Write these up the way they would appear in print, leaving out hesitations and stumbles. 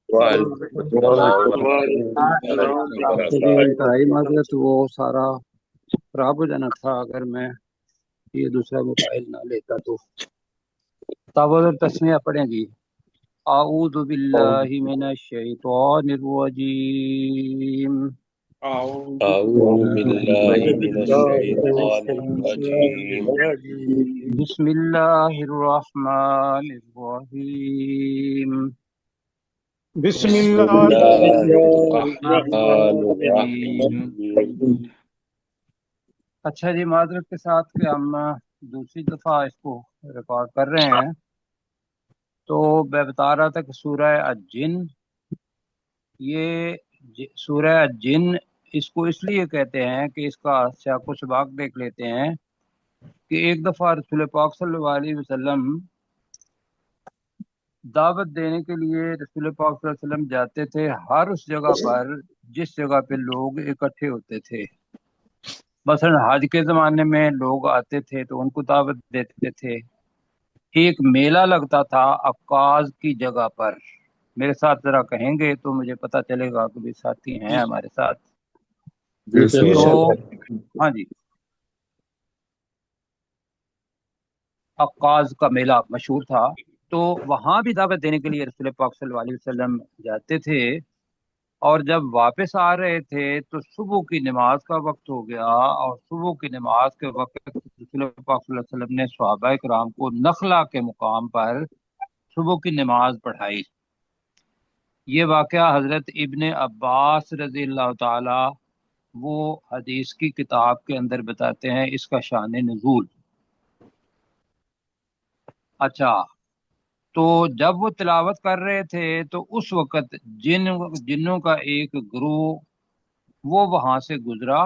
वालेकुम अस्सलाम वरहमतुल्लाहि जी वबरकातुहू। इंतहाई माजरत, वो सारा खराब हो जाना था अगर मैं ये दूसरा मोबाइल ना लेता तो। तावल तस्मिया पढ़ेंगी। आऊज़ु बिल्लाहि मिनश शैतानिर रजीम। अऊज़ु बिल्लाहि मिनश शैतानिर रजीम। बिस्मिल्लाहिर रहमानिर रहीम। बिस्मिल्लाहिर रहमानिर रहीम। अच्छा जी, माजरत के साथ कि हम दूसरी दफ़ा इसको रिकॉर्ड कर रहे हैं। तो मैं बता रहा था कि सूरह अज-जिन, ये सूरह अज-जिन इसको इसलिए कहते हैं कि इसका सियाक़ व सबाक़ देख लेते हैं कि एक दफ़ा रसूल पाक सल्लल्लाहु अलैहि वसल्लम दावत देने के लिए रसूल पाक सल्लल्लाहु अलैहि वसल्लम जाते थे हर उस जगह पर जिस जगह पे लोग इकट्ठे होते थे। मसलन हज के ज़माने में लोग आते थे तो उनको दावत देते थे। एक मेला लगता था अक्काज की जगह पर। मेरे साथ जरा कहेंगे तो मुझे पता चलेगा कि भी साथी हैं हमारे साथ। तो हाँ जी, अक्काज का मेला मशहूर था। तो वहां भी दावत देने के लिए रसूल पाक सल्लल्लाहु अलैहि वसल्लम जाते थे। और जब वापस आ रहे थे तो सुबह की नमाज का वक्त हो गया, और सुबह की नमाज के वक्त रसूल पाक सल्लल्लाहु अलैहि वसल्लम ने सहाबा किराम को नखला के मुकाम पर सुबह की नमाज पढ़ाई। ये वाकया हजरत इब्ने अब्बास रजी अल्लाह ताला वो हदीस की किताब के अंदर बताते हैं इसका शान नुज़ूल। अच्छा, तो जब वो तिलावत कर रहे थे तो उस वक़्त जिन्नों का एक ग्रुप वो वहां से गुजरा।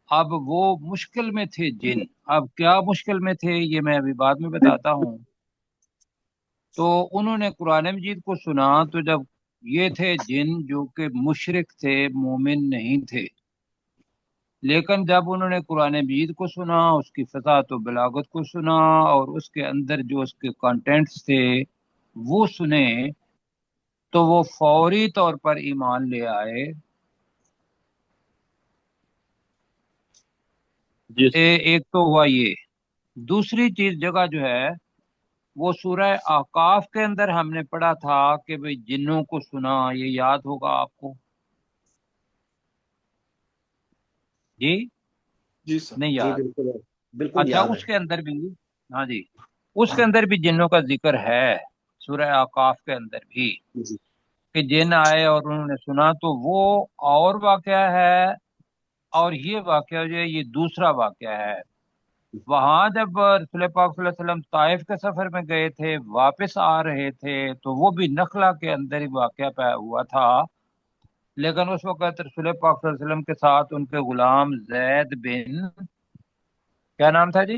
अब वो मुश्किल में थे जिन। अब क्या मुश्किल में थे ये मैं अभी बाद में बताता हूँ। तो उन्होंने कुरान मजीद को सुना। तो जब ये थे जिन जो कि मुशरिक थे, मोमिन नहीं थे, लेकिन जब उन्होंने कुरान मजीद को सुना, उसकी फसाहत व बलागत को सुना और उसके अंदर जो उसके कंटेंट्स थे वो सुने, तो वो फौरी तौर पर ईमान ले आए। एक तो हुआ ये। दूसरी चीज जगह जो है वो सूरह आकाफ के अंदर हमने पढ़ा था कि भाई जिन्नों को सुना, ये याद होगा आपको जी? नहीं याद? अच्छा, उसके अंदर भी, हाँ जी, उसके अंदर भी जिन्नों का जिक्र है सूरह आकाफ के अंदर भी, कि जिन आए और उन्होंने सुना। तो वो और वाकया है। और ये वाकया जो है ये दूसरा वाकया है। वहां जब रसूल पाक सल्लल्लाहु अलैहि वसल्लम ताइफ के सफर में गए थे, वापस आ रहे थे, तो वो भी नखला के अंदर ही वाकया हुआ था। लेकिन उस वक्त रसूल पाक सल्लल्लाहु अलैहि वसल्लम के साथ उनके गुलाम जैद बिन, क्या नाम था जी?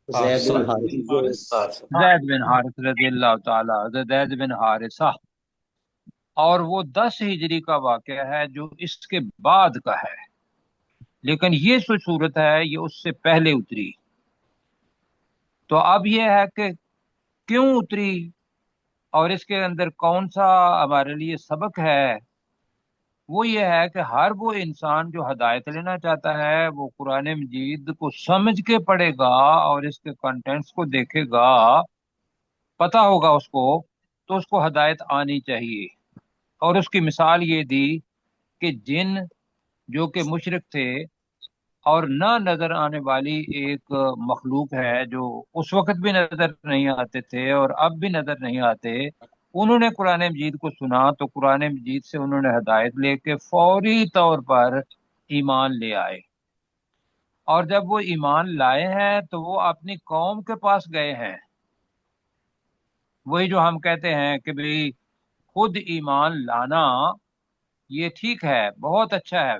जैद बिन हारिस रजी अल्लाह ताला, जैद बिन हारिसा। और वो 10 हिजरी का वाकया है जो इसके बाद का है। लेकिन ये जो सूरत है ये उससे पहले उतरी। तो अब ये है कि क्यों उतरी और इसके अंदर कौन सा हमारे लिए सबक है। वो ये है कि हर वो इंसान जो हदायत लेना चाहता है वो कुरान मजीद को समझ के पढ़ेगा और इसके कंटेंट्स को देखेगा, पता होगा उसको, तो उसको हदायत आनी चाहिए। और उसकी मिसाल ये दी कि जिन जो कि मुशरिक थे और ना नजर आने वाली एक मखलूक है जो उस वक्त भी नजर नहीं आते थे और अब भी नजर नहीं आते, उन्होंने कुरान मजीद को सुना तो कुरान मजीद से उन्होंने हदायत लेके फौरी तौर पर ईमान ले आए। और जब वो ईमान लाए हैं तो वो अपनी कौम के पास गए हैं। वही जो हम कहते हैं कि भाई खुद ईमान लाना ये ठीक है, बहुत अच्छा है।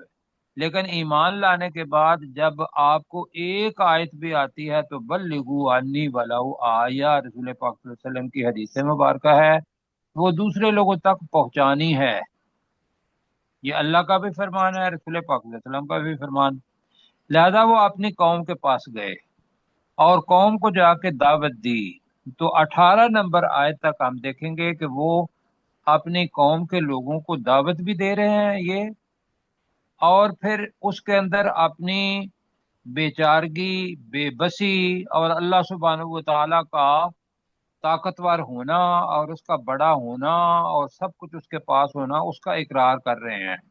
लेकिन ईमान लाने के बाद जब आपको एक आयत भी आती है तो बल्लिगू अन्नी वलाउ आया, रसूल पाक सल्लल्लाहु अलैहि वसल्लम की हदीस मुबारक है, वो दूसरे लोगों तक पहुंचानी है। ये अल्लाह का भी फरमान है, रसूल पाक सल्लल्लाहु अलैहि वसल्लम का भी फरमान। लिहाजा वो अपनी कौम के पास गए और कौम को जाके दावत दी। तो 18 नंबर आयत तक हम देखेंगे कि वो अपनी कौम के लोगों को दावत भी दे रहे हैं ये, और फिर उसके अंदर अपनी बेचारगी, बेबसी और अल्लाह सुब्हानहू व तआला का ताकतवर होना और उसका बड़ा होना और सब कुछ उसके पास होना, उसका इकरार कर रहे हैं।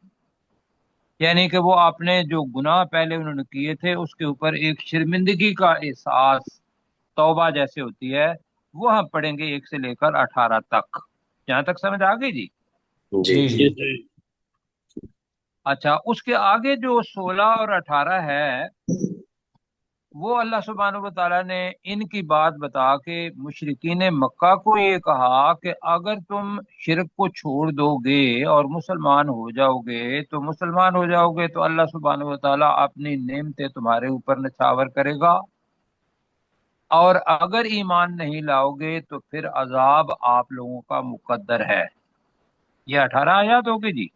यानी कि वो आपने जो गुनाह पहले उन्होंने किए थे उसके ऊपर एक शर्मिंदगी का एहसास, तौबा जैसे होती है, वो हम पढ़ेंगे 1 से लेकर 18 तक। जहां तक समझ आ गई जी? जी जी जी। अच्छा, उसके आगे जो 16 और 18 है, वो अल्लाह सुब्हानहू व तआला ने इनकी बात बता के मुशरिकीन मक्का को ये कहा कि अगर तुम शिरक को छोड़ दोगे और मुसलमान हो जाओगे तो अल्लाह सुब्हानहू व तआला अपनी नेमतें तुम्हारे ऊपर निछावर करेगा, और अगर ईमान नहीं लाओगे तो फिर अजाब आप लोगों का मुकद्दर है। ये 18 आयत होगी जी।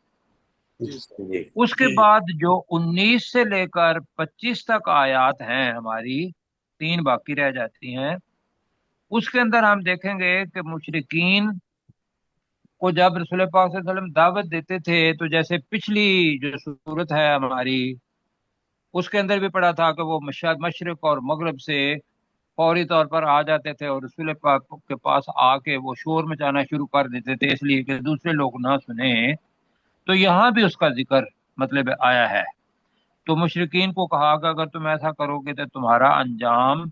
जी उसके बाद जो 19 से लेकर 25 तक आयत हैं हमारी, 3 बाकी रह जाती हैं। उसके अंदर हम देखेंगे कि मुशरिकीन को जब रसूल पाक सल्लल्लाहु अलैहि वसल्लम दावत देते थे, तो जैसे पिछली जो सूरत है हमारी, उसके अंदर भी पढ़ा था कि वो मशरिक और मगरब से फौरी तौर पर आ जाते थे और रसूल पाक के पास आके वो शोर मचाना शुरू कर देते थे, इसलिए कि दूसरे लोग ना सुने। तो यहाँ भी उसका जिक्र मतलब आया है। तो मुशरिकीन को कहा कि अगर तुम ऐसा करोगे तो तुम्हारा अंजाम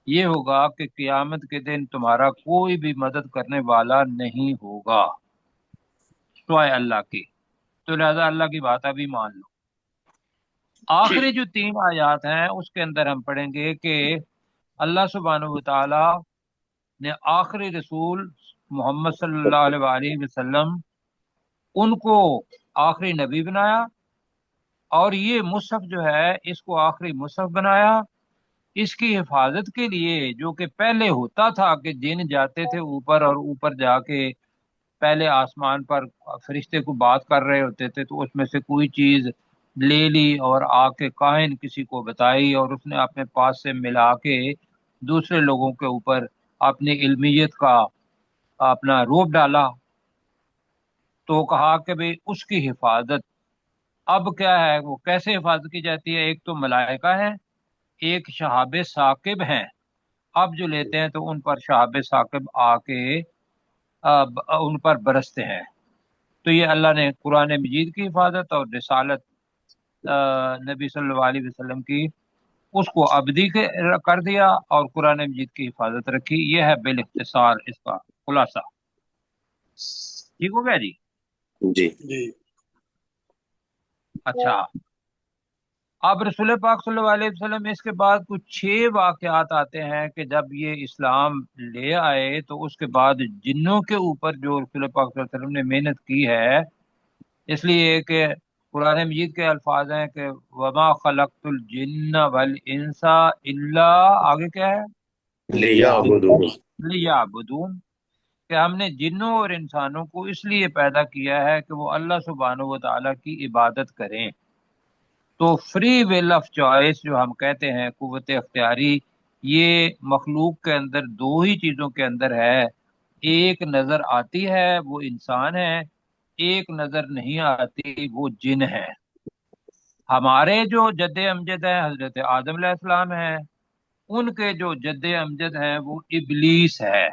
ये होगा कि क़यामत के दिन तुम्हारा कोई भी मदद करने वाला नहीं होगा सिवाय अल्लाह की। तो लिहाजा अल्लाह की बात अभी मान लो। आखिरी जो 3 आयत हैं उसके अंदर हम पढ़ेंगे कि अल्लाह सुब्हानहू व तआला ने आखिरी रसूल मोहम्मद सल्लल्लाहु अलैहि वसल्लम उनको आखिरी नबी बनाया, और ये मुसहफ जो है इसको आखिरी मुसहफ बनाया। इसकी हिफाजत के लिए, जो कि पहले होता था कि जिन जाते थे ऊपर और ऊपर जाके पहले आसमान पर फरिश्ते को बात कर रहे होते थे, तो उसमें से कोई चीज ले ली और आके काहिन किसी को बताई और उसने अपने पास से मिला के दूसरे लोगों के ऊपर अपनी इल्मियत का अपना रोब डाला। तो कहा कि भाई उसकी हिफाजत अब क्या है, वो कैसे हिफाजत की जाती है? एक तो मलाइका है, एक शहाबे साकिब हैं। अब जो लेते हैं तो उन पर शहाबे साकिब आके उन पर बरसते हैं। तो ये अल्लाह ने कुरान मजीद की हिफाजत और रिसालत नबी सल्लल्लाहु अलैहि वसल्लम की, उसको अबदी के कर दिया और कुरान मजीद की हिफाजत रखी। यह है बिल इख्तिसार इसका खुलासा। ठीक हो गया जी? जी जी। अच्छा, अब रसूल पाक सल्लल्लाहु अलैहि वसल्लम इसके बाद कुछ 6 वाकयात आते हैं कि जब ये इस्लाम ले आए तो उसके बाद जिन्नों के ऊपर जो रसूल पाक सल्लल्लाहु अलैहि वसल्लम ने मेहनत की है, इसलिए कि कुरान मजीद के अल्फाज हैं कि वमा खलक़तुल जिन्न वल इंसा इल्ला, आगे क्या है? लियाबुदून। लियाबुदून, कि हमने जिन्नों और इंसानों को इसलिए पैदा किया है कि वो अल्लाह सुब्हानहू व तआला की इबादत करें। तो फ्री विल ऑफ चॉइस जो हम कहते हैं, कुव्वत इख्तियारी, ये मखलूक के अंदर 2 ही चीजों के अंदर है। एक नजर आती है वो इंसान है, एक नजर नहीं आती वो जिन है। हमारे जो जद्दे अमजद हैं हजरत आदम अलैहिस्सलाम हैं, उनके जो जद्दे अमजद हैं वो इबलीस है।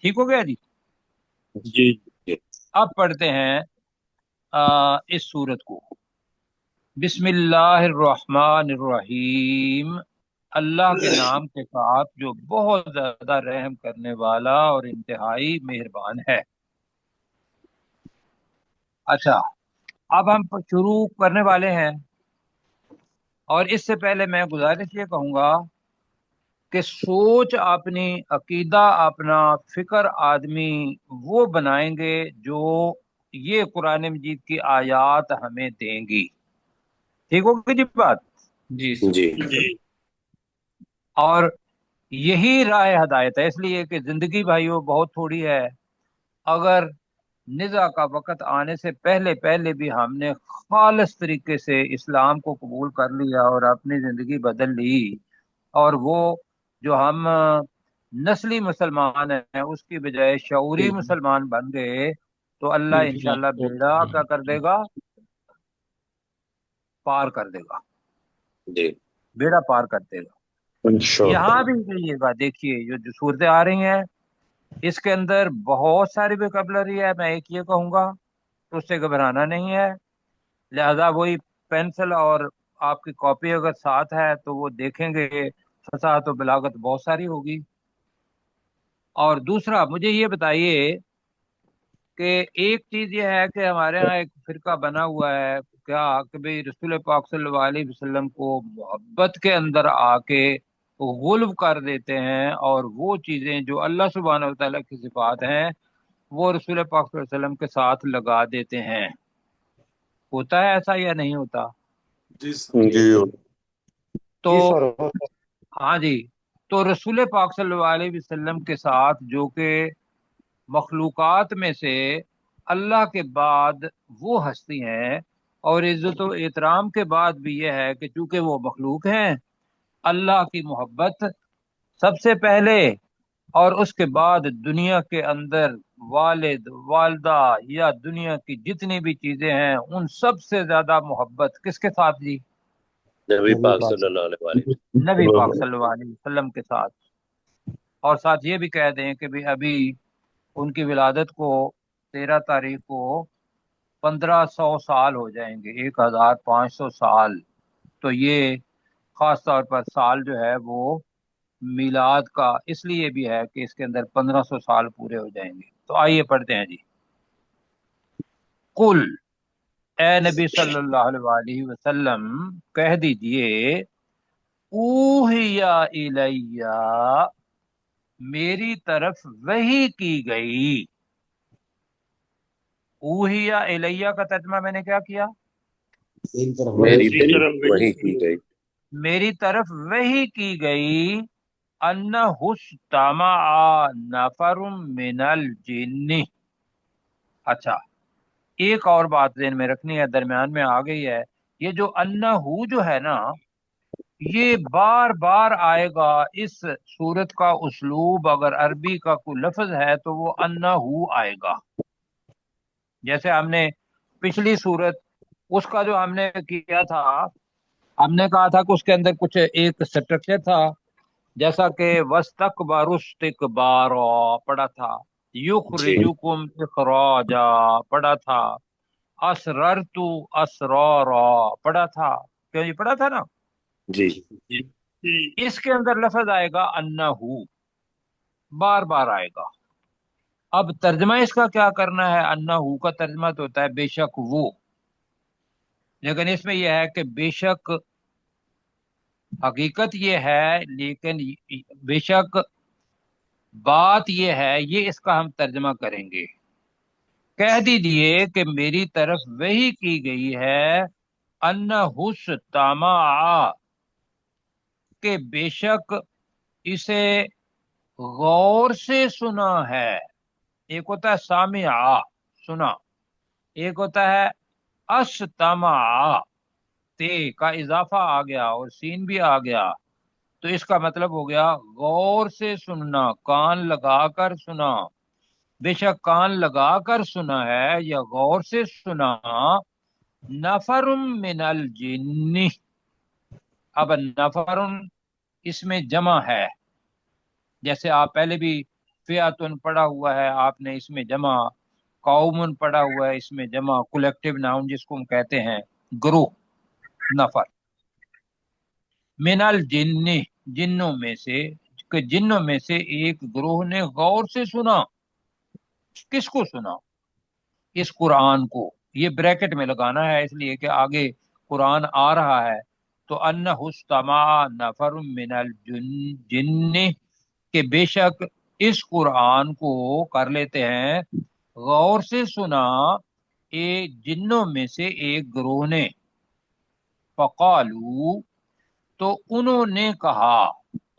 ठीक हो गया जी? जी। अब पढ़ते हैं इस सूरत को। बिस्मिल्लाहिर्रहमानिर्रहीम, अल्लाह के नाम के साथ जो बहुत ज्यादा रहम करने वाला और इंतहाई मेहरबान है। अच्छा, अब हम शुरू करने वाले हैं, और इससे पहले मैं गुजारिश ये कहूंगा कि सोच अपनी, अकीदा अपना, फिक्र आदमी वो बनाएंगे जो ये कुरान मजीद की आयत हमें देंगी। ठीक होगी जी बात? जी जी जी। और यही राह हदायत है, इसलिए कि जिंदगी भाइयों बहुत थोड़ी है। अगर निजा का वक़्त आने से पहले पहले भी हमने खालिस तरीके से इस्लाम को कबूल कर लिया और अपनी जिंदगी बदल ली, और वो जो हम नस्ली मुसलमान है उसकी बजाय शऊरी मुसलमान बन गए तो अल्लाह इंशाल्लाह बेड़ा क्या कर देगा, पार कर देगा, जी बेड़ा पार कर देगा। यहाँ भी कहिएगा, देखिए जो सूरतें आ रही हैं इसके अंदर बहुत सारी वोकैबुलरी है, मैं एक ये कहूंगा, तो उससे घबराना नहीं है। लिहाजा वही पेंसिल और आपकी कॉपी अगर साथ है तो वो देखेंगे, फसाहत और बलागत बहुत सारी होगी। और दूसरा मुझे ये बताइए कि एक चीज ये है कि हमारे यहाँ एक फिरका बना हुआ है क्या कि भाई रसूल पाक सल्लल्लाहु अलैहि वसल्लम को मोहब्बत के अंदर आके गुल्व कर देते हैं, और वो चीजें जो अल्लाह सुब्हानहू व तआला की सिफात हैं वो रसूल पाक सल्लल्लाहु अलैहि वसल्लम के साथ लगा देते हैं। होता है ऐसा या नहीं होता? जी सर। जी तो जी सर। हाँ जी, तो रसूल पाक सल्लल्लाहु अलैहि वसल्लम के साथ जो कि मखलूकात में से अल्लाह के बाद वो हस्ती हैं, और इज्जत व एहतराम के बाद भी यह है कि चूंकि वो मखलूक हैं, अल्लाह की मोहब्बत सबसे पहले, और उसके बाद दुनिया के अंदर वालिद वालदा या दुनिया की जितनी भी चीजें हैं उन सब से ज्यादा मोहब्बत किसके साथ जी? नबी पाक सल्लल्लाहु अलैहि नबी पाक सल्लल्लाहु अलैहि वसल्लम के साथ। और साथ ये भी कह दें कि भाई अभी उनकी विलादत को 13 तारीख को 1500 साल हो जाएंगे, 1500 साल। तो ये खास तौर पर साल जो है वो मिलाद का इसलिए भी है कि इसके अंदर 1500 साल पूरे हो जाएंगे। तो आइए पढ़ते हैं जी। कुल, ए नबी सल्लल्लाहु अलैहि वसल्लम कह दीजिए, ऊहिया इलैया, मेरी तरफ वही की गई। ऊहिया इलैया का तर्जमा मैंने क्या किया? मेरी तरफ वही की गई। मेरी तरफ वही की गई। अन्नहुस्तमा नफरुम मिनल जिन्नी। अच्छा, एक और बात ध्यान में रखनी है, दरमियान में आ गई है। ये जो अन्नहु जो है ना, ये बार बार आएगा। इस सूरत का उस्लूब अगर अरबी का कोई लफ्ज है तो वो अन्नहु आएगा। जैसे हमने पिछली सूरत उसका जो हमने किया था, हमने कहा था कि उसके अंदर कुछ एक स्ट्रक्चर था, जैसा कि वस्तकबरुस्तिकबारा पढ़ा था, जी युखरिजुकुम इखराजा पढ़ा था, असररतु असरारा पढ़ा था। क्यों ये पढ़ा था ना? जी इसके अंदर लफ्ज आएगा अन्नहु, बार बार आएगा। अब तर्जमा इसका क्या करना है? अन्नहु का तर्जमा तो होता है बेशक वो, लेकिन इसमें यह है कि बेशक हकीकत ये है, लेकिन बेशक बात ये है, ये इसका हम तर्जमा करेंगे। कह दीजिए कि मेरी तरफ वही की गई है, अन्नहुस तमा, के बेशक इसे गौर से सुना है। एक होता है सामिआ, सुना, एक होता है अस्तमा, ते का इजाफा आ गया और सीन भी आ गया, तो इसका मतलब हो गया गौर से सुनना, कान लगाकर सुना। बेशक कान लगाकर सुना है या गौर से सुना। नफरुम मिनल जिन्नी, अब नफरुन इसमें जमा है, जैसे आप पहले भी फियातुन पढ़ा हुआ है आपने, इसमें जमा, कौमुन पढ़ा हुआ है इसमें जमा, कलेक्टिव नाउन जिसको हम कहते हैं, ग्रुप, नफर। मिनल जिन्नी, जिन्नों में से, कि जिन्नों में से एक ग्रोह ने गौर से सुना। किसको सुना? इस कुरान को। ये ब्रैकेट में लगाना है इसलिए कि आगे कुरान आ रहा है। तो अन्न हुस्तमा नफर मिनल जिन्न, के बेशक इस कुरान को कर लेते हैं गौर से सुना, एक जिन्नों में से एक ग्रोह ने। फकालू, तो उन्होंने कहा,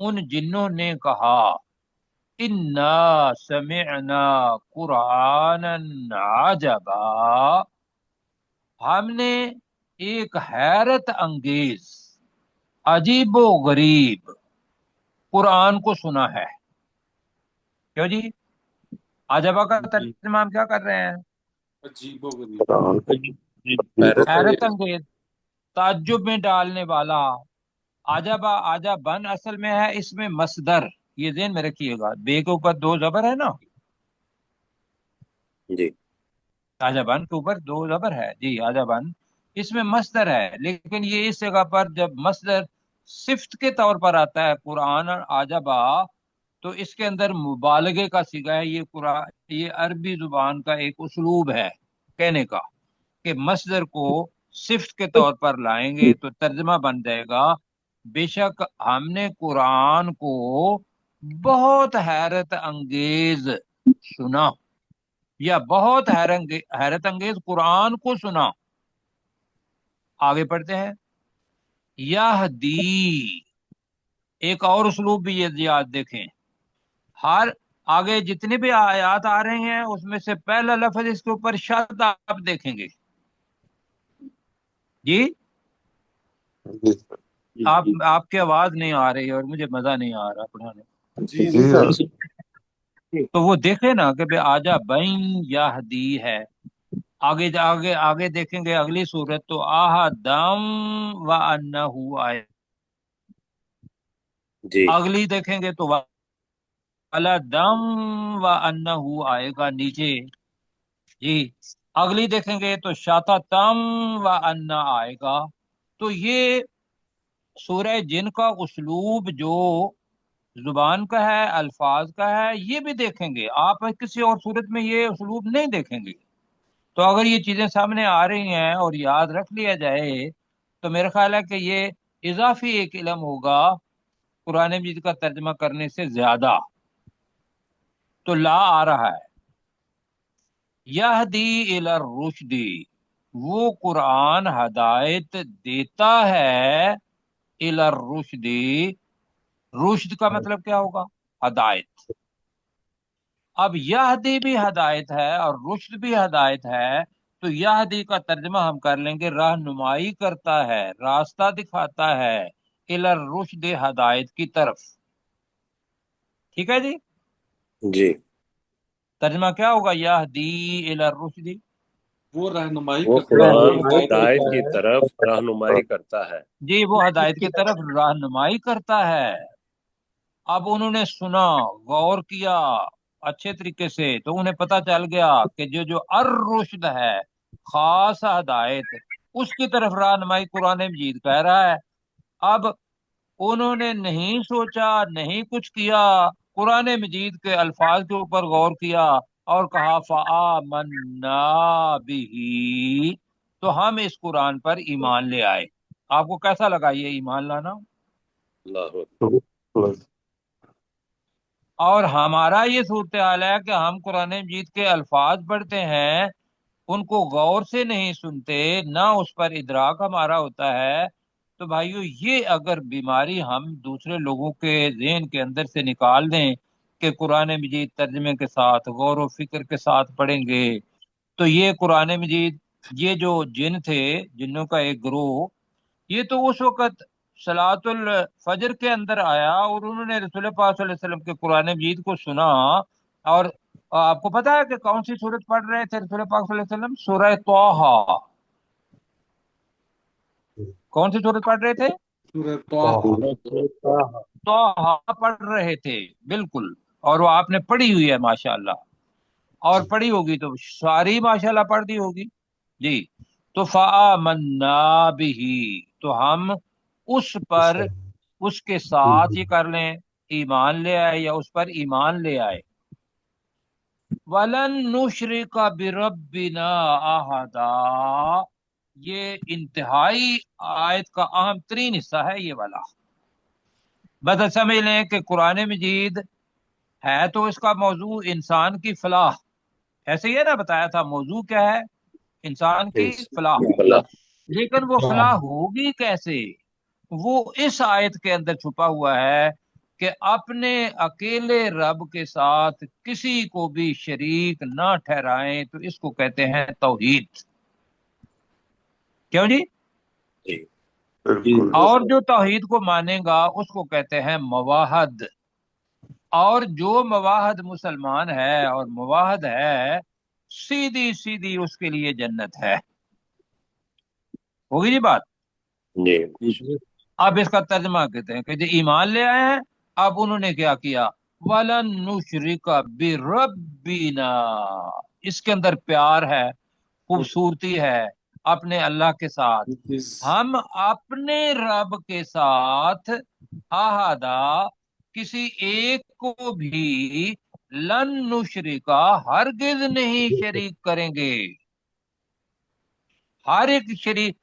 उन जिन्नों ने कहा, इन्ना समिअना कुरानन अजबा, हमने एक हैरत अंगेज, अजीबो गरीब कुरान को सुना है। क्यों जी? आजबा का तर्जुमा हम क्या कर रहे हैं? हैरत हैरत अंगेज, ताज्जुब में डालने वाला। आजबा, आजबन असल में है इसमें मसदर, ये ध्यान में रखिएगा, बे के ऊपर दो जबर है ना, जी आजबन के ऊपर दो जबर है जी, आजबन इसमें मसदर है, लेकिन ये इस जगह पर जब मसदर सिफ्त के तौर पर आता है कुरान और आजबा, तो इसके अंदर मुबालगे का सीगा है। ये कुरान, ये अरबी जुबान का एक उस्लूब है कहने का, कि मसदर को सिफ्त के तौर पर लाएंगे तो तर्जमा बन जाएगा, बेशक हमने कुरान को बहुत हैरत अंगेज सुना, या बहुत हैरत अंगेज कुरान को सुना। आगे पढ़ते हैं। यहदी, एक और उसलूब भी ये याद देखें, हर आगे जितने भी आयात आ रहे हैं उसमें से पहला लफ्ज इसके ऊपर शद आप देखेंगे जी। आपकी आवाज नहीं आ रही और मुझे मजा नहीं आ रहा पढ़ाने। जी जी सर तो वो देखे ना कि भाई आजा बैन याहदी है। आगे आगे आगे देखेंगे अगली सूरत तो आहदम व अन्नहु आए, जी अगली देखेंगे तो वाला दम व अन्नहु आएगा नीचे जी, अगली देखेंगे तो शाता तम व अन्ना आएगा। तो ये सूरह जिन का उस्लूब जो जुबान का है, अल्फाज का है, ये भी देखेंगे आप, किसी और सूरत में ये उस्लूब नहीं देखेंगे। तो अगर ये चीजें सामने आ रही हैं और याद रख लिया जाए तो मेरा ख्याल है कि ये इजाफी एक इल्म होगा कुरान मजीद का तर्जमा करने से ज्यादा। तो ला आ रहा है, यहदी इलर रुश्दी, वो कुरान हदायत देता है, इलर रुश्दी, रुश्द का मतलब क्या होगा? हदायत। अब यहदी भी हदायत है और रुश्द भी हदायत है, तो यहदी का तर्जमा हम कर लेंगे रहनुमाई करता है, रास्ता दिखाता है, इलर रुश्द, हदायत की तरफ। ठीक है जी, जी तर्जमा क्या होगा? यहदी इलर रुश्दी, वो रहनुमाई वो करता है, कुरान हदायत हिदायत करता की है। तरफ रहनुमाई करता है। जी वो हदायत की तरफ रहनुमाई करता है। अब उन्होंने सुना, गौर किया अच्छे तरीके से, तो उन्हें पता चल गया कि जो जो अर रुश्द है, खास हदायत, उसकी तरफ रहनुमाई कुरान मजीद कह रहा है। अब उन्होंने नहीं सोचा, नहीं कुछ किया, कुरान मजीद के अल्फाज के ऊपर गौर किया और कहा फ़आमन्ना बिही, तो हम इस कुरान पर ईमान ले आए। आपको कैसा लगा ये ईमान लाना? अल्लाह अकबर। और हमारा ये सूरत हाल है कि हम कुरान मजीद के अल्फाज पढ़ते हैं, उनको गौर से नहीं सुनते, ना उस पर इदराक हमारा होता है। तो भाइयों ये अगर बीमारी हम दूसरे लोगों के ज़हन के अंदर से निकाल दें कि कुरान मजीद तर्जमे के साथ गौर व फिक्र के साथ पढ़ेंगे, तो ये कुरान मजीद, ये जो जिन थे, जिन्नों का एक ग्रोह, ये तो उस वक्त सलातुल फजर के अंदर आया और उन्होंने रसूल पाक सल्लल्लाहु अलैहि वसल्लम के कुरान मजीद को सुना। और आपको पता है कि कौन सी सूरत पढ़ रहे थे रसूल पाक सल्लल्लाहु अलैहि वसल्लम? सूरह तौहा। कौन सी सूरत पढ़ रहे थे? सूरह तौहा। तौहा पढ़ रहे थे, बिल्कुल। और वो आपने पढ़ी हुई है माशाल्लाह, और पढ़ी होगी तो सारी माशाल्लाह पढ़ दी होगी जी। तो फ़आमन्ना बिही, तो हम उस पर, उसके साथ ये कर लें, ईमान ले आए, या उस पर ईमान ले आए। वलन नुशरिका बिरब्बिना अहदा, ये इंतहाई आयत का अहम तरीन हिस्सा है ये वाला। बस समझ लें कि कुरान मजीद है तो इसका मौजू इंसान की फलाह, ऐसे ही है ना, बताया था मौजू क्या है? इंसान की फलाह। भला लेकिन वो फलाह होगी कैसे? वो इस आयत के अंदर छुपा हुआ है कि अपने अकेले रब के साथ किसी को भी शरीक ना ठहराएं, तो इसको कहते हैं तौहीद। क्यों जी? जी और जो तौहीद को मानेगा उसको कहते हैं मवाहद। اور جو مواحد مسلمان ہے اور مواحد ہے سیدھی سیدھی اس کے لیے جنت ہے. ہوگی جی بات. جی اب اس کا ترجمہ کہتے ہیں کہ جو ایمان لے آئے ہیں اب انہوں نے کیا کیا وَلَن نُشْرِكَ بِرَبِّنَا. اس کے اندر پیار ہے، خوبصورتی ہے اپنے اللہ کے ساتھ. ہم اپنے رب کے ساتھ احدہ کسی ایک کو بھی لن نشرکا ہرگز نہیں شریک کریں گے. ہر ایک شریک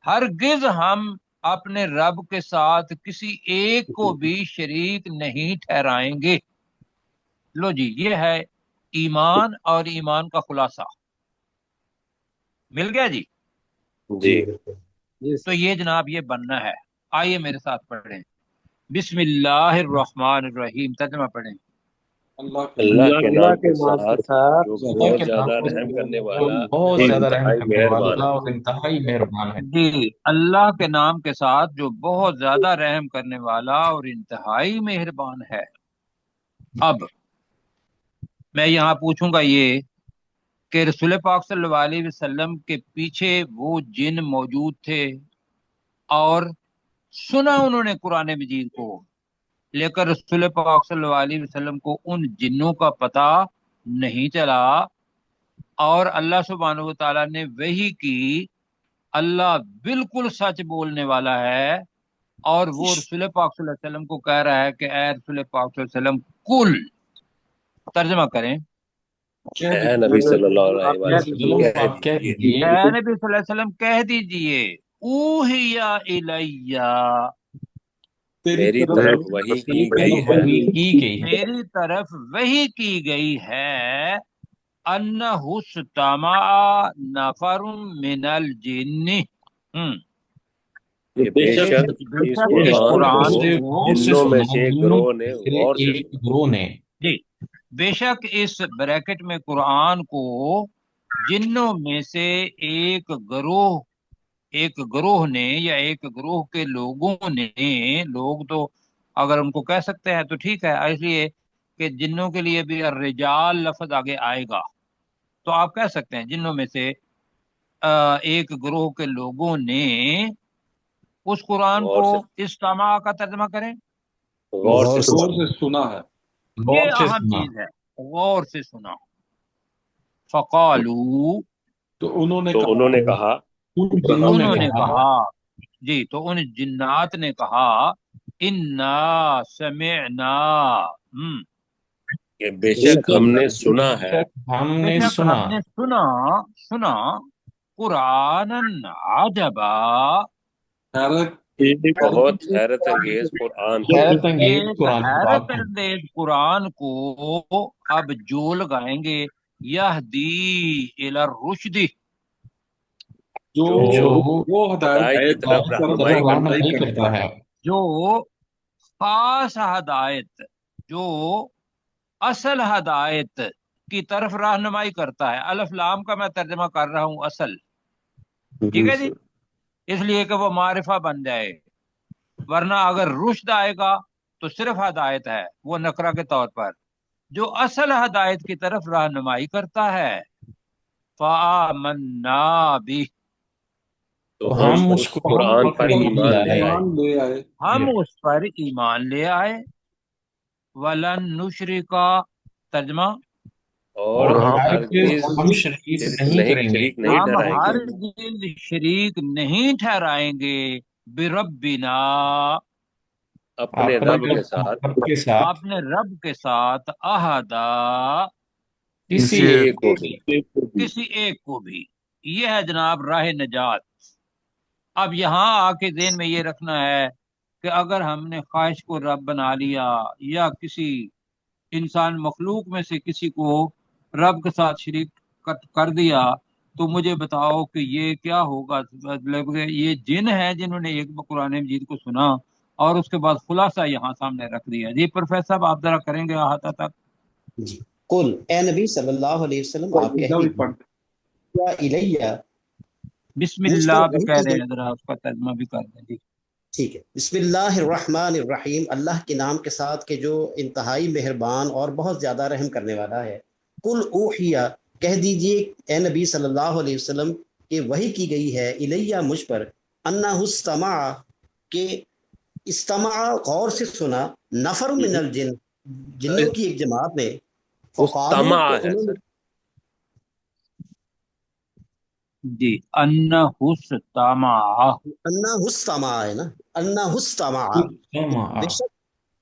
ہرگز ہم اپنے رب کے ساتھ کسی ایک کو بھی شریک نہیں ٹھہرائیں گے. لو جی، یہ ہے ایمان اور ایمان کا خلاصہ. مل گیا جی. جی تو یہ جناب یہ بننا ہے. آئیے میرے ساتھ پڑھیں. بسم اللہ الرحمن الرحیم. ترجمہ پڑھیں. اللہ کے نام کے ساتھ جو بہت زیادہ رحم کرنے والا بہت اور زیادہ رحم انتہائی کرنے مہربان والا ہے. اور انتہائی مہربان ہے. جی، اللہ کے نام کے ساتھ جو بہت زیادہ رحم کرنے والا اور انتہائی مہربان ہے. اب میں یہاں پوچھوں گا یہ کہ رسول پاک صلی اللہ علیہ وسلم کے پیچھے وہ جن موجود تھے اور سنا انہوں نے قرآن مجید کو، لیکن رسول پاک صلی اللہ علیہ وسلم کو ان جنوں کا پتہ نہیں چلا، اور اللہ سبحانہ و تعالیٰ نے وحی کی. اللہ بالکل سچ بولنے والا ہے اور وہ رسول پاک صلی اللہ علیہ وسلم کو کہہ رہا ہے کہ اے رسول پاک صلی اللہ علیہ وسلم کل. ترجمہ کریں. اے نبی صلی اللہ علیہ وسلم آپ کہہ کہہ دیجئے اے نبی صلی اللہ علیہ وسلم کہہ دیجئے اوحیا الیہ، میری طرف وحی کی گئی ہے وحی کی گئی ہے میری طرف وحی کی گئی ہے انہ استمع نفر من الجن. کہ بے شک اس قرآن کو جنوں میں سے ایک گروہ نے غور سے ایک سنا. گروہ نے. جی، بے شک اس بریکٹ میں قرآن کو جنوں میں سے ایک گروہ نے یا ایک گروہ کے لوگوں نے، لوگ تو اگر ان کو کہہ سکتے ہیں تو ٹھیک ہے، اس لیے کہ جنوں کے لیے بھی الرجال لفظ آگے آئے گا تو آپ کہہ سکتے ہیں جنوں میں سے ایک گروہ کے لوگوں نے اس قرآن غور کو سے استماع کا ترجمہ کریں. غور سے سنا. غور سے سنا ہے. غور یہ سے اہم سنا. چیز ہے، غور سے سنا. فقالو، تو انہوں نے کہا ان جنوں انہوں نے نے کہا کہا، جی تو ان جنات نے کہا انا سمعنا، کہ بے شک ہم نے سنا ہے، ہم بے نے شک سنا ہم نے سنا قرآن عجبا، بہت حیرت انگیز قرآن کو. حیرت انگیز ایک قرآن حیرت پاک ہے. انگیز قرآن کو اب جو لگائیں گے یہدی الی الرشد، جو وہ ہدایت کی طرف رہنمائی کرتا رہنمائی ہے. کرتا ہے. جو خاص ہدایت، جو اصل ہدایت کی طرف رہنمائی کرتا ہے. الف لام کا میں ترجمہ کر رہا ہوں اصل، ٹھیک ہے جی، اس لیے کہ وہ معرفہ بن جائے، ورنہ اگر رشد آئے گا تو صرف ہدایت ہے، وہ نکرہ کے طور پر. جو اصل ہدایت کی طرف رہنمائی کرتا ہے فآمنا بہ، تو ہم ہم اس اس قرآن پر ایمان لے آئے. لے آئے. ہم اس پر ایمان لے آئے. ولن نشرکا، ترجمہ اور ہم ہرگز ہم شریک نہیں کریں گے شریک نہیں ہم ٹھہرائیں گے ہرگز شریک نہیں ٹھہرائیں گے بربنا، اپنے رب کے ساتھ رب کے ساتھ اپنے رب کے ساتھ احدا، کسی ایک کو بھی. کسی ایک کو بھی. یہ ہے جناب راہ نجات. اب یہاں آ کے ذہن میں یہ رکھنا ہے کہ اگر ہم نے خواہش کو رب بنا لیا یا کسی انسان مخلوق میں سے کسی کو رب کے ساتھ شریک کر دیا تو مجھے بتاؤ کہ یہ کیا ہوگا. مطلب یہ جن ہیں جنہوں نے ایک قرآن مجید کو سنا اور اس کے بعد خلاصہ یہاں سامنے رکھ دیا. جی پروفیسر صاحب آپ ذرا کریں گے احاطہ تک. جی قل، اے نبی صلی اللہ علیہ وسلم آپ کہہ دیجیے یا الیہ، بسم مجھ اللہ پر بھی وحی کہہ کی رہے گئی. ہیں، ذرا اس کا ترجمہ بھی کر دیں. جی ٹھیک ہے، بسم اللہ الرحمن الرحیم، اللہ کے نام کے ساتھ کہ جو انتہائی مہربان اور بہت زیادہ رحم کرنے والا ہے۔ قل اوحیا، کہہ دیجئے اے نبی صلی اللہ علیہ وسلم کہ وحی کی گئی ہے الیہ، مجھ پر، انہ استمع، کہ استمع غور سے سنا، نفر من الجن، جنوں کی ایک جماعت نے، فقالو استماع تو ہے انہوں نے، سر، جی انہ استمع، انہ استمع ہے نا، انہ استمع، بے شک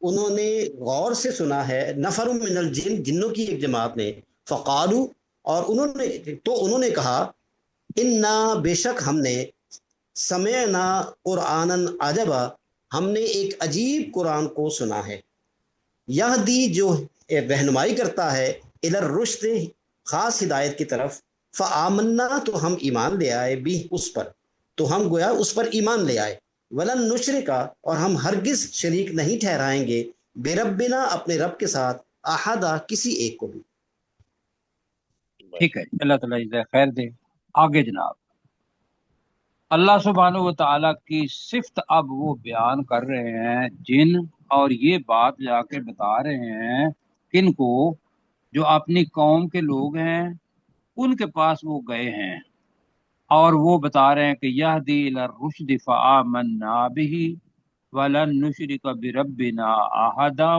انہوں نے غور سے سنا ہے، نفر من الجن، جنوں کی ایک جماعت نے، فقالو، اور انہوں نے کہا، انا، بے شک ہم نے، سمعنا قرآنا عجبا، ہم نے ایک عجیب قرآن کو سنا ہے، یہدی، جو رہنمائی کرتا ہے، الی الرشد، خاص ہدایت کی طرف، فآمنا، تو ہم ایمان لے آئے، بھی اس پر، تو ہم گویا اس پر ایمان لے آئے، ولن نشرکا، اور ہم ہرگز شریک نہیں ٹھہرائیں گے، بے ربنا، اپنے رب کے ساتھ، احدا، کسی ایک کو بھی۔ ٹھیک ہے، اللہ تعالیٰ جزائے خیر دے۔ آگے جناب، اللہ سبحانہ و تعالیٰ کی صفت اب وہ بیان کر رہے ہیں جن، اور یہ بات جا کے بتا رہے ہیں کن کو، جو اپنی قوم کے لوگ ہیں ان کے پاس وہ گئے ہیں، اور وہ بتا رہے ہیں کہ یہدی الی الرشد فآمنا بہ ولن نشرک بربنا احدا۔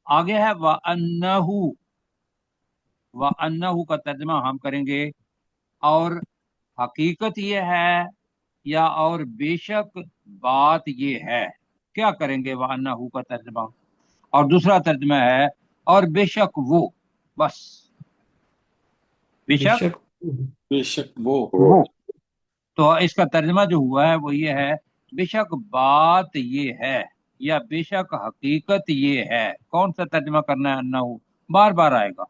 آگے ہے وَأَنَّهُ، وَأَنَّهُ کا ترجمہ ہم کریں گے، اور حقیقت یہ ہے، یا اور بے شک بات یہ ہے، کیا کریں گے وَأَنَّهُ کا ترجمہ، اور دوسرا ترجمہ ہے اور بے شک وہ، بس بے شک بے شک وہ وہ، تو اس کا ترجمہ جو ہوا ہے وہ یہ ہے، بے شک بات یہ ہے، یا بے شک حقیقت یہ ہے۔ کون سا ترجمہ کرنا ہے؟ انہو بار بار آئے گا۔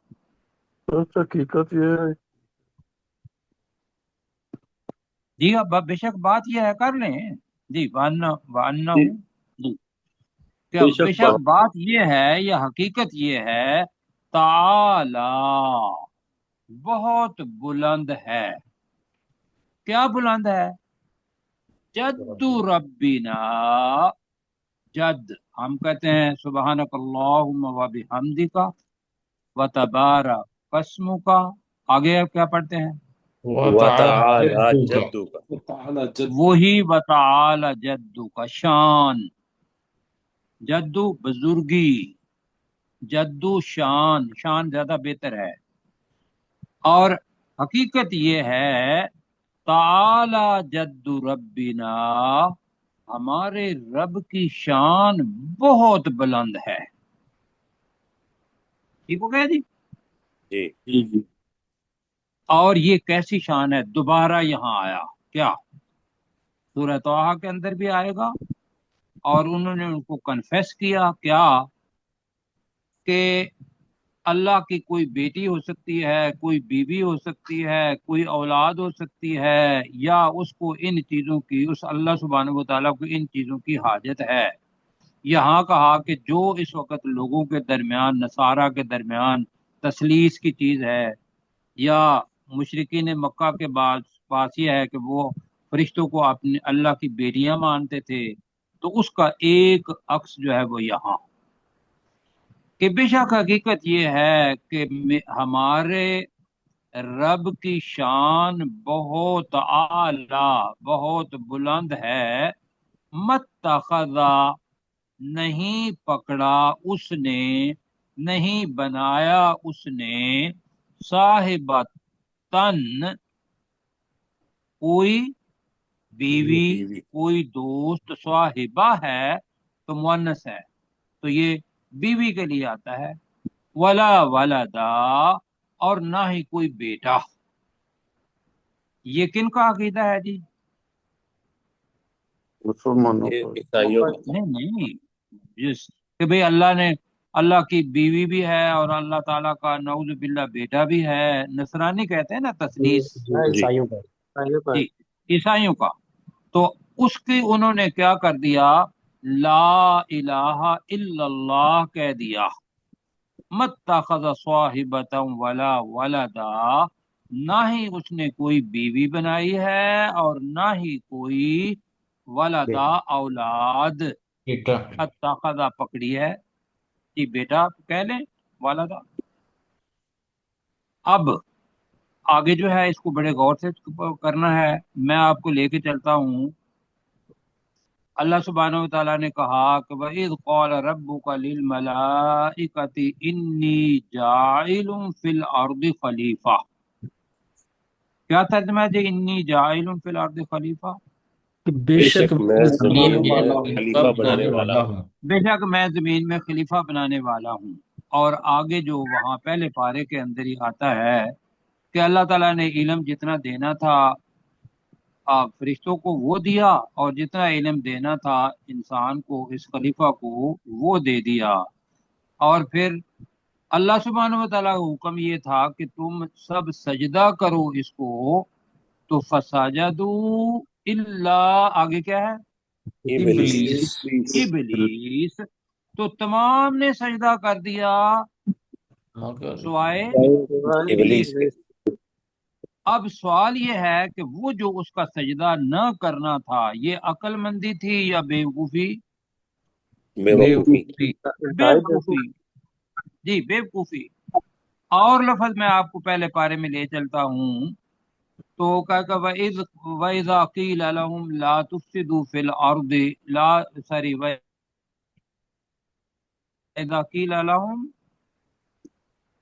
حقیقت یہ ہے، جی اب بے شک بات یہ ہے، کر لیں جی، وَأَنَّهُ، جی کہ بے شک بات یہ ہے یا حقیقت یہ ہے، تعالی، بہت بلند ہے۔ کیا بلند ہے؟ جد ربنا، جد ہم کہتے ہیں سبحانک اللہم و بحمدک و تبارک اسمک، آگے کیا پڑھتے ہیں؟ وتعالی جدو کا، تعالی جد، وہی وتعالی جدو کا، شان، جدو بزرگی، جدو شان، شان زیادہ بہتر ہے، اور حقیقت یہ ہے تعالی جد ربنا، ہمارے رب کی شان بہت بلند ہے۔ ٹھیک ہو گیا جی؟ جی اور یہ کیسی شان ہے؟ دوبارہ یہاں آیا کیا؟ سورہ طٰہٰ کے اندر بھی آئے گا، اور انہوں نے ان کو کنفیس کیا کیا کہ اللہ کی کوئی بیٹی ہو سکتی ہے، کوئی بیوی ہو سکتی ہے، کوئی اولاد ہو سکتی ہے، یا اس کو ان چیزوں کی، اس اللہ سبحانہ و تعالیٰ کو ان چیزوں کی حاجت ہے۔ یہاں کہا کہ جو اس وقت لوگوں کے درمیان، نصارہ کے درمیان تثلیث کی چیز ہے، یا مشرکین مکہ کے پاس یہ ہے کہ وہ فرشتوں کو اپنے اللہ کی بیٹیاں مانتے تھے، تو اس کا ایک عکس جو ہے وہ یہاں، کہ بے شک حقیقت یہ ہے کہ ہمارے رب کی شان بہت اعلیٰ، بہت بلند ہے۔ متخذا، نہیں پکڑا اس نے، نہیں بنایا اس نے، صاحبتن، کوئی بیوی، کوئی دوست، صاحبہ ہے تو مؤنث ہے، تو یہ بیوی کے لیے آتا ہے، ولا ولدا، اور نہ ہی کوئی بیٹا۔ یہ کن کا عقیدہ ہے جی؟ مسلمانوں یہ کو۔ عیسائیوں کا، نہیں جس کہ بھئی اللہ نے، اللہ کی بیوی بھی ہے اور اللہ تعالیٰ کا نعوذ باللہ بیٹا بھی ہے، نصرانی کہتے ہیں نا تثلیث، جی عیسائیوں کا۔ جی عیسائیوں کا، تو اس کی انہوں نے کیا کر دیا؟ لا الہ الا اللہ کہہ دیا۔ متخذ صاحبتا ولا ولدا، نہ ہی اس نے کوئی بیوی بنائی ہے اور نہ ہی کوئی वलदा औलाद, बेटा अत्तखज़ा पकड़ी है, जी बेटा कह लें वलदा। अब आगे जो है इसको बड़े गौर से करना है। मैं आपको लेके चलता हूँ। अल्लाह सुब्हानहु व तआला ने कहा कि वइज़ क़ाल रब्बुका लिल मलाइकति इन्नी जाइलुन फिल अर्दि खलीफा। क्या तर्जुमा है जी इन्नी जाइलुन फिल अर्दि खलीफा? बेशक मैं जमीन जमीन में में खलीफा बनाने बनाने वाला वाला हूँ। हूँ। बेशक मैं जमीन में खलीफा बनाने वाला हूँ। और आगे जो वहाँ पहले पारे के अंदर ही आता है कि अल्लाह ताला ने इल्म जितना देना था फरिश्तों को वो दिया, और जितना इल्म देना था इंसान को, इस खलीफा को, वो दे दिया। और फिर अल्लाह सुब्हानहु व तआला का हुक्म ये था कि तुम सब सजदा करो इसको, तो फसजदू इल्ला, आगे क्या है, इब्लीस इबलीस, तो तमाम ने सजदा कर दिया सिवाय इब्लीस इबलीस के। अब सवाल ये है कि वो जो उसका सजदा न करना था, ये अक्लमंदी थी या बेवकूफी? बेवकूफी। बेवकूफी, जी बेवकूफी। और लफ्ज मैं आपको पहले पारे में ले चलता हूँ। तो क्या वइज़ा क़ील लहुम ला तुफ़सिदू फिल अर्दि ला सॉरी वइज़ा क़ील लहुम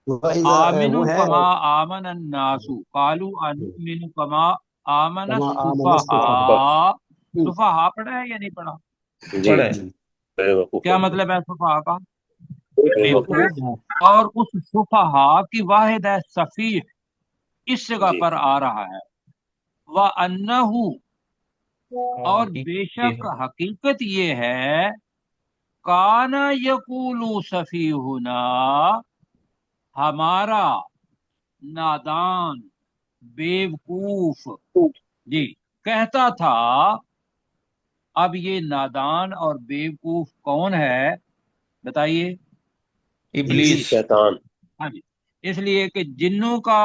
आमिनु वो है कमा आमन अन्नासु कालू अनुमिनु कमा आमन कमा आमन सुफहा। सुफहा पढ़ा है या नहीं पढ़ा? जी बेवकूफ क्या मतलब है सुफहा का? बेवकूफ। बेवकूफ। और उस सुफहा की वाहिद है सफीह, इस जगह जी पर आ रहा है। व अन्नहु, और बेशक हकीकत ये है, काना यकूलु सफीहुना, हमारा नादान बेवकूफ जी कहता था। अब ये नादान और बेवकूफ कौन है बताइए? इब्लीस। शैतान। हाँ जी, इसलिए कि जिन्नों का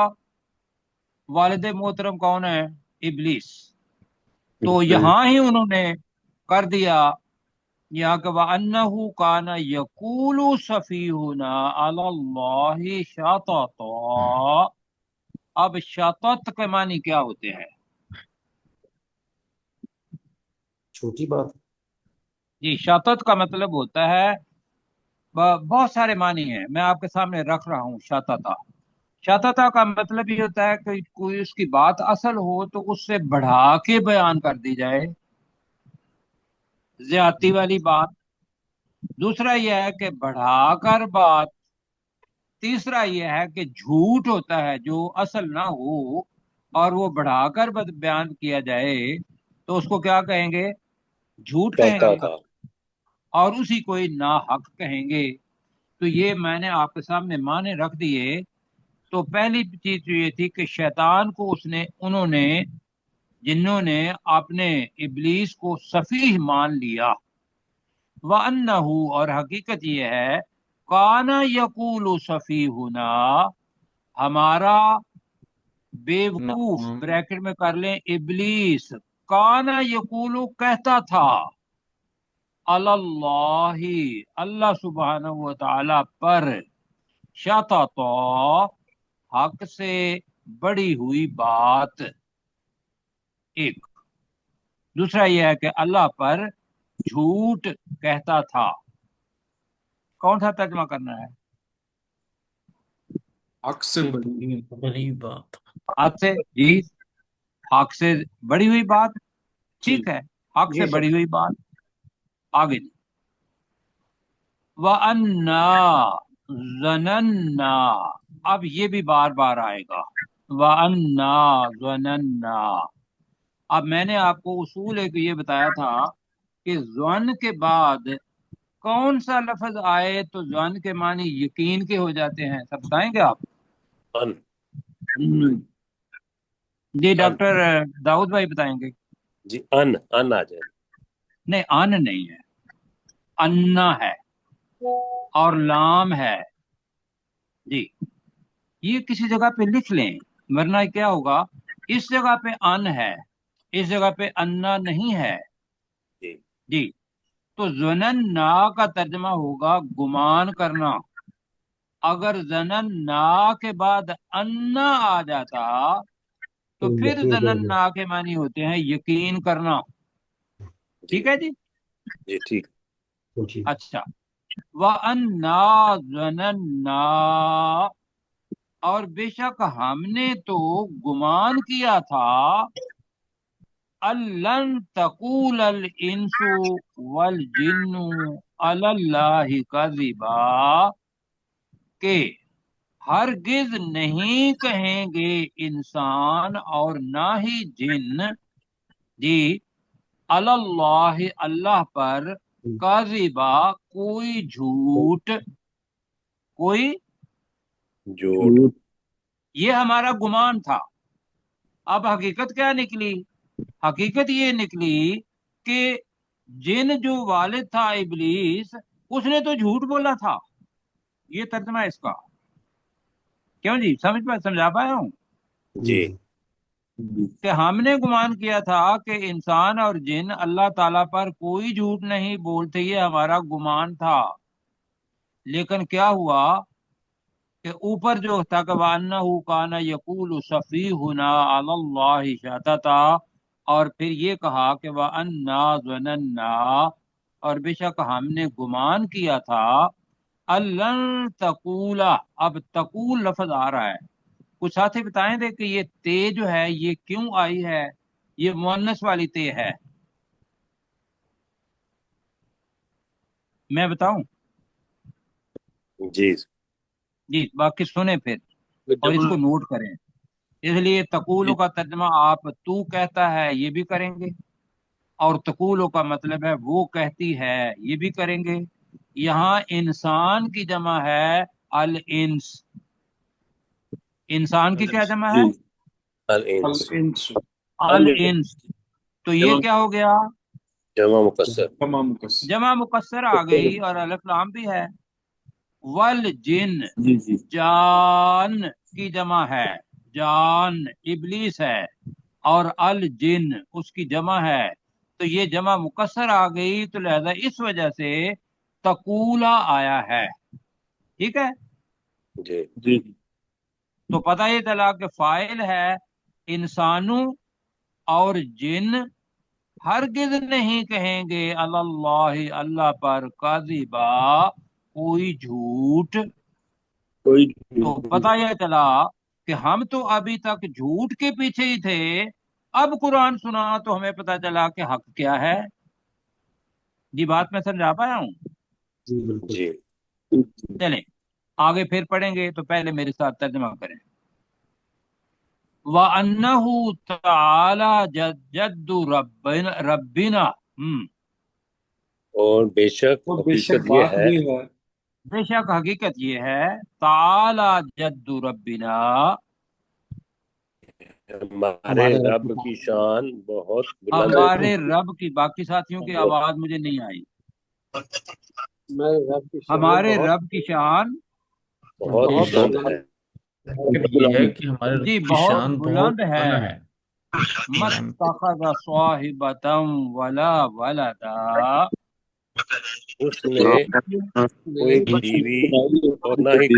वालिद मोहतरम कौन है? इब्लीस। तो यहाँ ही उन्होंने कर दिया, यहाँ के वअन्नहु काना यकूलु सफीहुना अलल्लाहि शतता। अब शतत के मानी क्या होते हैं? छोटी बात। जी, शतत का मतलब होता है, बहुत सारे मानी हैं, मैं आपके सामने रख रहा हूँ। शतता, शतता का मतलब ये होता है कि कोई उसकी बात असल हो तो उससे बढ़ा के बयान कर दी जाए, ज्यादती वाली बात। दूसरा यह है कि बढ़ाकर बात। तीसरा यह है कि झूठ होता है जो असल ना हो और वो बढ़ाकर बयान किया जाए, तो उसको क्या कहेंगे? झूठ कहता कहेंगे, था। और उसी को ही नाहक कहेंगे। तो ये मैंने आपके सामने माने रख दिए। तो पहली चीज तो ये थी कि शैतान को उन्होंने जिन्हों ने अपने इब्लीस को सफीह मान लिया। व अन्नहु, और हकीकत ये है, काना यकूलु सफीहुना, हमारा बेवकूफ, ब्रैकेट में कर लें इब्लीस, काना यकूलु कहता था, अल्लाही, अल्लाह सुब्हानहु व तआला पर, शतता, हक से बड़ी हुई बात। एक। दूसरा यह है कि अल्लाह पर झूठ कहता था। कौन सा तर्जमा करना है? हक से बड़ी बड़ी बात। हक से, जी, हक से बड़ी हुई बात, जी ठीक है, हक से बड़ी हुई बात। आगे, व अन्ना ज़नन्ना, अब ये भी बार बार आएगा, व अन्ना ज़नन्ना। अब मैंने आपको उसूल एक ये बताया था कि ज़न के बाद कौन सा लफ्ज आए तो ज़न के मानी यकीन के हो जाते हैं, सब बताएंगे आप? अन। जी डॉक्टर दाऊद भाई बताएंगे। जी अन आ जाए। नहीं, अन नहीं है, अन्ना है और लाम है। जी, ये किसी जगह पे लिख लें, वरना क्या होगा, इस जगह पे अन है, इस जगह पे अन्ना नहीं है। जी। तो ज़नन्ना का तर्जमा होगा गुमान करना। अगर ज़नन्ना के बाद अन्ना आ जाता तो फिर ज़नन्ना के मानी होते हैं यकीन करना। जी ठीक है जी। जी ठीक। अच्छा, व अन्ना ज़नन्ना, और बेशक हमने तो गुमान किया था, अल्लन तकूल अल इंसु वल जिन्नु अलल्लाहि कज़िबा, के हरगिज नहीं कहेंगे इंसान और ना ही जिन जी अलल्लाह अल्लाह पर काजिबा कोई झूठ, कोई झूठ। ये हमारा गुमान था। अब हकीकत क्या निकली? हकीकत ये निकली कि जिन जो वालिद था इबलीस, उसने तो झूठ बोला था। ये तर्जमा है इसका। क्यों जी, समझा पाया हूँ जी कि हमने गुमान किया था कि इंसान और जिन अल्लाह ताला पर कोई झूठ नहीं बोलते, ये हमारा गुमान था। लेकिन क्या हुआ कि ऊपर जो था कि वन्नहु काना यकूलु सफीहुना अलल्लाहि शतता, और फिर ये कहा कि वअन्ना ज़नन्ना, और बेशक हमने गुमान किया था, अल्लन तकूला। अब तकूल लफ्ज आ रहा है, कुछ साथी बताएं दे कि ये ते जो है ये क्यों आई है? ये मुअन्नस वाली ते है, मैं बताऊं? जी जी, बाकी सुने फिर और इसको नोट करें। इसलिए तकूलो का तर्जमा आप तू कहता है ये भी करेंगे, और तकूलो का मतलब है वो कहती है ये भी करेंगे। यहाँ इंसान की जमा है अल इंस। इंसान की क्या जमा है? अल इंस। अल इंस। तो ये क्या हो गया? जमा मुकस्सर। जमा मुकस्सर आ गई, और अलफ लाम भी है। वल जिन, जान की जमा है, जान इबलीस है, और अल जिन उसकी जमा है। तो ये जमा मुकस्सर आ गई, तो लिहाजा इस वजह से तकूला आया है। ठीक है, जी तो पता ये चला कि फाइल है इंसानों, और जिन हरगिज नहीं कहेंगे अल्लाह अल्लाह पर काजिबा कोई झूठ। तो पता यह चला कि हम तो अभी तक झूठ के पीछे ही थे, अब कुरान सुना तो हमें पता चला कि हक क्या है। जी, बात मैं समझा पाया हूँ? जी चलें आगे फिर पढ़ेंगे, तो पहले मेरे साथ तर्जमा करें। व अन्नहु तआला जद्दु रब्बिना। और बेशक हकीकत ये है, बेशक हकीकत ये है, ताला जद्दु रब्बिना, हमारे रब की शान बहुत बुलंद हमारे रब की। बाकी साथियों की आवाज मुझे नहीं आई। हमारे रब की शान बहुत बुलंद है। ये है कि हमारे रब जी की बहुत शान बहुत बुलंद है। आला है। मत्तखज़ साहिबतम वला वलदा, उसने कोई बीवी और ना ही